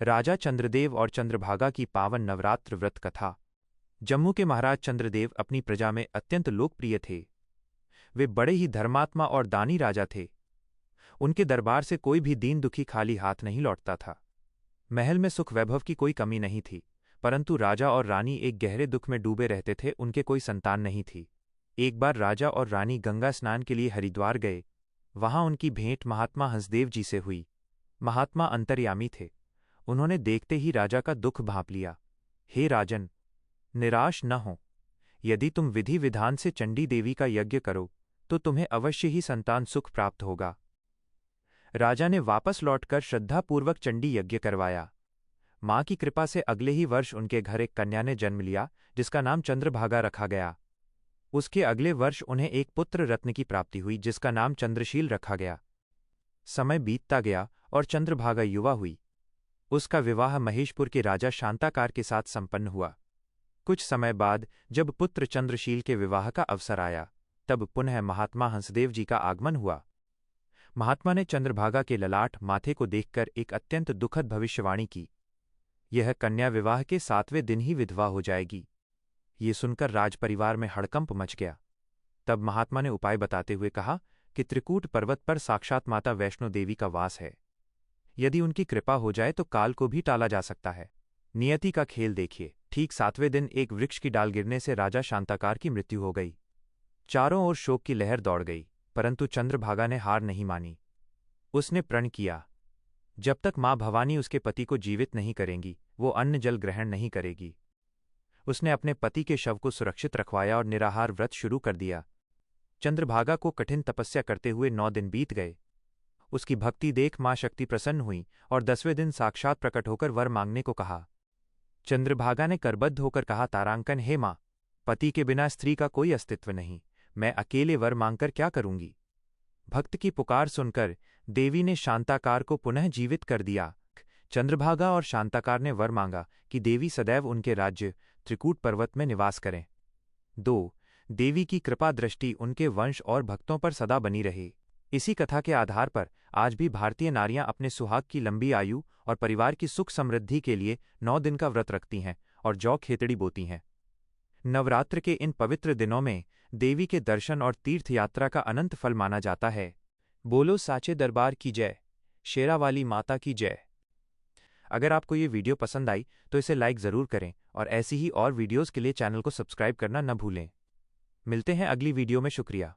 राजा चंद्रदेव और चंद्रभागा की पावन नवरात्र व्रत कथा। जम्मू के महाराज चंद्रदेव अपनी प्रजा में अत्यंत लोकप्रिय थे। वे बड़े ही धर्मात्मा और दानी राजा थे। उनके दरबार से कोई भी दीन दुखी खाली हाथ नहीं लौटता था। महल में सुख वैभव की कोई कमी नहीं थी, परंतु राजा और रानी एक गहरे दुख में डूबे रहते थे। उनके कोई संतान नहीं थी। एक बार राजा और रानी गंगा स्नान के लिए हरिद्वार गए। वहां उनकी भेंट महात्मा हंसदेव जी से हुई। महात्मा अंतर्यामी थे। उन्होंने देखते ही राजा का दुख भांप लिया। हे राजन, निराश न हो। यदि तुम विधि विधान से चंडी देवी का यज्ञ करो तो तुम्हें अवश्य ही संतान सुख प्राप्त होगा। राजा ने वापस लौटकर श्रद्धापूर्वक चंडी यज्ञ करवाया। मां की कृपा से अगले ही वर्ष उनके घर एक कन्या ने जन्म लिया, जिसका नाम चंद्रभागा रखा गया। उसके अगले वर्ष उन्हें एक पुत्र रत्न की प्राप्ति हुई, जिसका नाम चंद्रशील रखा गया। समय बीतता गया और चंद्रभागा युवा हुई। उसका विवाह महेशपुर के राजा शांताकार के साथ संपन्न हुआ। कुछ समय बाद जब पुत्र चंद्रशील के विवाह का अवसर आया, तब पुनः महात्मा हंसदेव जी का आगमन हुआ। महात्मा ने चंद्रभागा के ललाट माथे को देखकर एक अत्यंत दुखद भविष्यवाणी की। यह कन्या विवाह के 7वें दिन ही विधवा हो जाएगी। ये सुनकर राजपरिवार में हड़कंप मच गया। तब महात्मा ने उपाय बताते हुए कहा कि त्रिकूट पर्वत पर साक्षात माता वैष्णो देवी का वास है। यदि उनकी कृपा हो जाए तो काल को भी टाला जा सकता है। नियति का खेल देखिए। ठीक 7वें दिन एक वृक्ष की डाल गिरने से राजा शांताकार की मृत्यु हो गई। चारों ओर शोक की लहर दौड़ गई, परंतु चंद्रभागा ने हार नहीं मानी। उसने प्रण किया, जब तक मां भवानी उसके पति को जीवित नहीं करेंगी, वो अन्न जल ग्रहण नहीं करेगी। उसने अपने पति के शव को सुरक्षित रखवाया और निराहार व्रत शुरू कर दिया। चंद्रभागा को कठिन तपस्या करते हुए 9 दिन बीत गए। उसकी भक्ति देख मां शक्ति प्रसन्न हुई और 10वें दिन साक्षात प्रकट होकर वर मांगने को कहा। चंद्रभागा ने करबद्ध होकर कहा, तारांकन, हे मां, पति के बिना स्त्री का कोई अस्तित्व नहीं। मैं अकेले वर मांगकर क्या करूंगी। भक्त की पुकार सुनकर देवी ने शांताकार को पुनः जीवित कर दिया। चंद्रभागा और शांताकार ने वर मांगा कि देवी सदैव उनके राज्य त्रिकूट पर्वत में निवास करें। 2. देवी की कृपा दृष्टि उनके वंश और भक्तों पर सदा बनी रहे। इसी कथा के आधार पर आज भी भारतीय नारियां अपने सुहाग की लंबी आयु और परिवार की सुख समृद्धि के लिए 9 दिन का व्रत रखती हैं और जौ खेतड़ी बोती हैं। नवरात्र के इन पवित्र दिनों में देवी के दर्शन और तीर्थ यात्रा का अनंत फल माना जाता है। बोलो साचे दरबार की जय, शेरावाली माता की जय। अगर आपको ये वीडियो पसंद आई तो इसे लाइक ज़रूर करें और ऐसी ही और वीडियोज़ के लिए चैनल को सब्सक्राइब करना न भूलें। मिलते हैं अगली वीडियो में। शुक्रिया।